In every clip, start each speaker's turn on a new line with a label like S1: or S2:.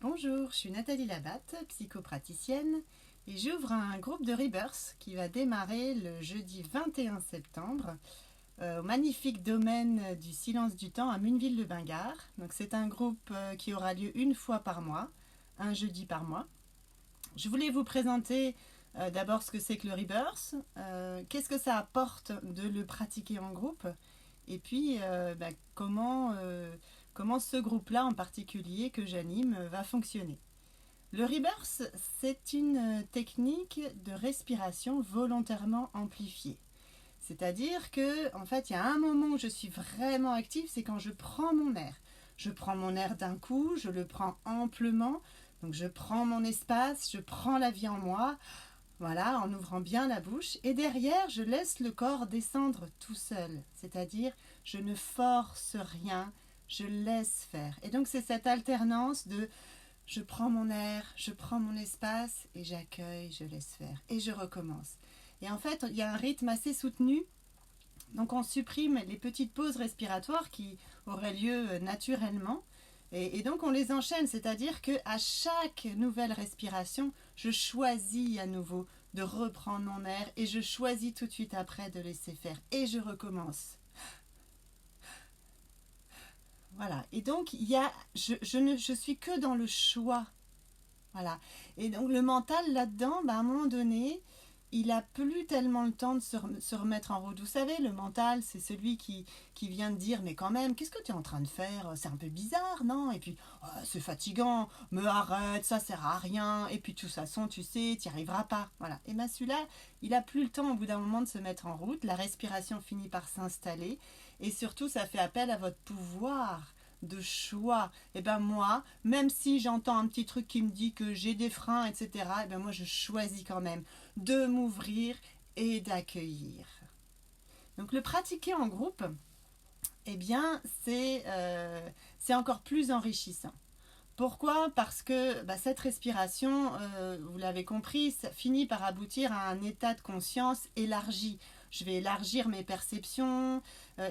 S1: Bonjour, je suis Nathalie Labatte, psychopraticienne, et j'ouvre un groupe de Rebirth qui va démarrer le jeudi 21 septembre au magnifique domaine du Silence du Temps à Munneville-le-Bingard. Donc c'est un groupe qui aura lieu une fois par mois, un jeudi par mois. Je voulais vous présenter d'abord ce que c'est que le Rebirth, qu'est-ce que ça apporte de le pratiquer en groupe, et puis comment ce groupe-là en particulier que j'anime va fonctionner. Le Rebirth, c'est une technique de respiration volontairement amplifiée. C'est-à-dire que, en fait, il y a un moment où je suis vraiment active, c'est quand je prends mon air. Je prends mon air d'un coup, je le prends amplement, donc je prends mon espace, je prends la vie en moi, voilà, en ouvrant bien la bouche, et derrière, je laisse le corps descendre tout seul, c'est-à-dire je ne force rien, je laisse faire. Et donc c'est cette alternance de je prends mon air, je prends mon espace, et j'accueille, je laisse faire, et je recommence. Et en fait, il y a un rythme assez soutenu, donc on supprime les petites pauses respiratoires qui auraient lieu naturellement, et donc on les enchaîne, c'est-à-dire qu'à chaque nouvelle respiration, je choisis à nouveau de reprendre mon air et je choisis tout de suite après de laisser faire et je recommence. Voilà, et donc je suis que dans le choix. Voilà, et donc le mental là-dedans, à un moment donné, il a plus tellement le temps de se remettre en route. Vous savez, le mental, c'est celui qui vient de dire, mais quand même, qu'est-ce que tu es en train de faire? C'est un peu bizarre, non? Et puis, oh, c'est fatigant, me arrête, ça sert à rien. Et puis, de toute façon, tu sais, tu n'y arriveras pas. Voilà. Et bien, celui-là, il a plus le temps au bout d'un moment de se mettre en route. La respiration finit par s'installer. Et surtout, ça fait appel à votre pouvoir de choix. Et ben moi, même si j'entends un petit truc qui me dit que j'ai des freins, etc., et ben moi je choisis quand même de m'ouvrir et d'accueillir. Donc le pratiquer en groupe, eh bien c'est encore plus enrichissant. Pourquoi? Parce que cette respiration, vous l'avez compris, ça finit par aboutir à un état de conscience élargi. Je vais élargir mes perceptions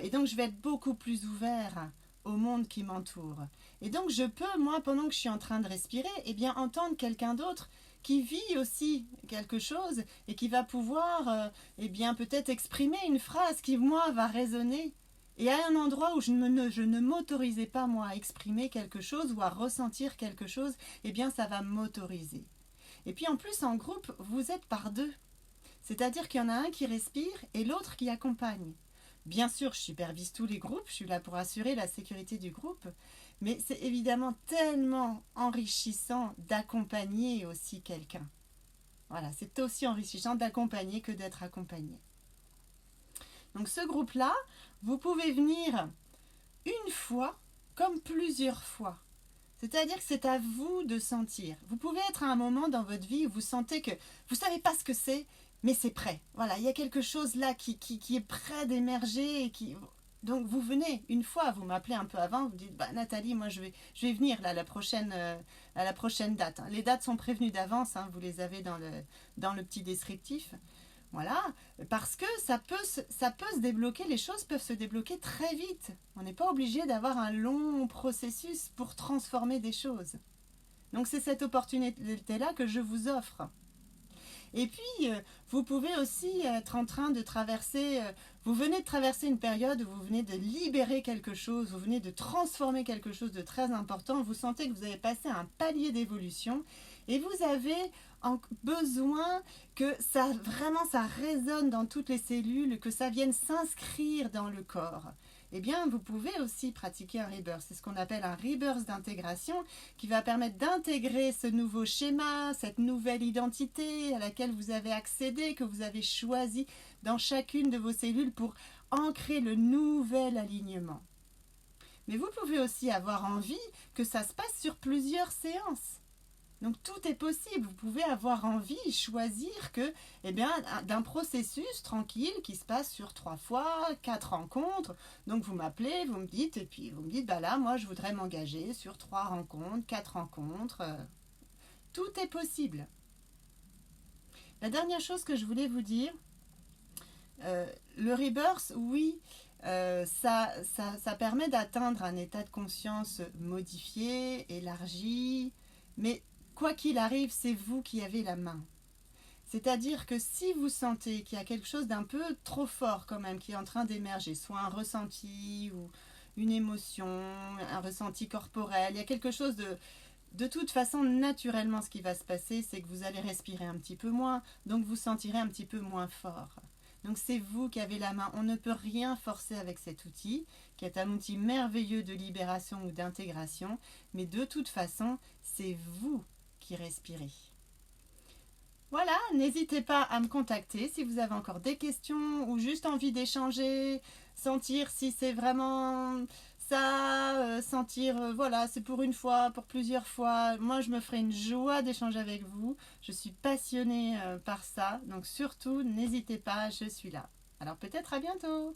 S1: et donc je vais être beaucoup plus ouvert au monde qui m'entoure. Et donc je peux, moi, pendant que je suis en train de respirer, eh bien entendre quelqu'un d'autre qui vit aussi quelque chose et qui va pouvoir eh bien peut-être exprimer une phrase qui, moi, va résonner. Et à un endroit où je ne m'autorisais pas, moi, à exprimer quelque chose ou à ressentir quelque chose, eh bien, ça va m'autoriser. Et puis, en plus, en groupe, vous êtes par deux. C'est-à-dire qu'il y en a un qui respire et l'autre qui accompagne. Bien sûr, je supervise tous les groupes, je suis là pour assurer la sécurité du groupe, mais c'est évidemment tellement enrichissant d'accompagner aussi quelqu'un. Voilà, c'est aussi enrichissant d'accompagner que d'être accompagné. Donc ce groupe-là, vous pouvez venir une fois comme plusieurs fois. C'est-à-dire que c'est à vous de sentir. Vous pouvez être à un moment dans votre vie où vous sentez que vous ne savez pas ce que c'est, mais c'est prêt. Voilà, il y a quelque chose là qui est prêt d'émerger. Donc vous venez une fois, vous m'appelez un peu avant, vous dites Nathalie, moi je vais venir là, à la prochaine date. Les dates sont prévenues d'avance, vous les avez dans le petit descriptif. Voilà, parce que ça peut se débloquer, les choses peuvent se débloquer très vite. On n'est pas obligé d'avoir un long processus pour transformer des choses. Donc c'est cette opportunité-là que je vous offre. Et puis, vous pouvez aussi être en train de traverser, vous venez de traverser une période où vous venez de libérer quelque chose, vous venez de transformer quelque chose de très important, vous sentez que vous avez passé un palier d'évolution et vous avez besoin que ça résonne dans toutes les cellules, que ça vienne s'inscrire dans le corps. Eh bien, vous pouvez aussi pratiquer un rebirth. C'est ce qu'on appelle un rebirth d'intégration qui va permettre d'intégrer ce nouveau schéma, cette nouvelle identité à laquelle vous avez accédé, que vous avez choisi dans chacune de vos cellules pour ancrer le nouvel alignement. Mais vous pouvez aussi avoir envie que ça se passe sur plusieurs séances. Donc tout est possible, vous pouvez avoir envie, choisir que, eh bien, d'un processus tranquille qui se passe sur 3 fois, 4 rencontres. Donc vous m'appelez, vous me dites, et puis vous me dites, là, moi je voudrais m'engager sur 3 rencontres, 4 rencontres. Tout est possible. La dernière chose que je voulais vous dire, le rebirth, oui, ça permet d'atteindre un état de conscience modifié, élargi, Mais quoi qu'il arrive, c'est vous qui avez la main. C'est-à-dire que si vous sentez qu'il y a quelque chose d'un peu trop fort quand même qui est en train d'émerger, soit un ressenti ou une émotion, un ressenti corporel, il y a quelque chose de toute façon, naturellement, ce qui va se passer, c'est que vous allez respirer un petit peu moins, donc vous sentirez un petit peu moins fort. Donc c'est vous qui avez la main. On ne peut rien forcer avec cet outil, qui est un outil merveilleux de libération ou d'intégration, mais de toute façon, c'est vous qui respirez. Voilà, n'hésitez pas à me contacter si vous avez encore des questions ou juste envie d'échanger, sentir si c'est vraiment ça, sentir, voilà, c'est pour une fois, pour plusieurs fois. Moi, je me ferai une joie d'échanger avec vous. Je suis passionnée par ça, donc surtout, n'hésitez pas, je suis là. Alors peut-être à bientôt.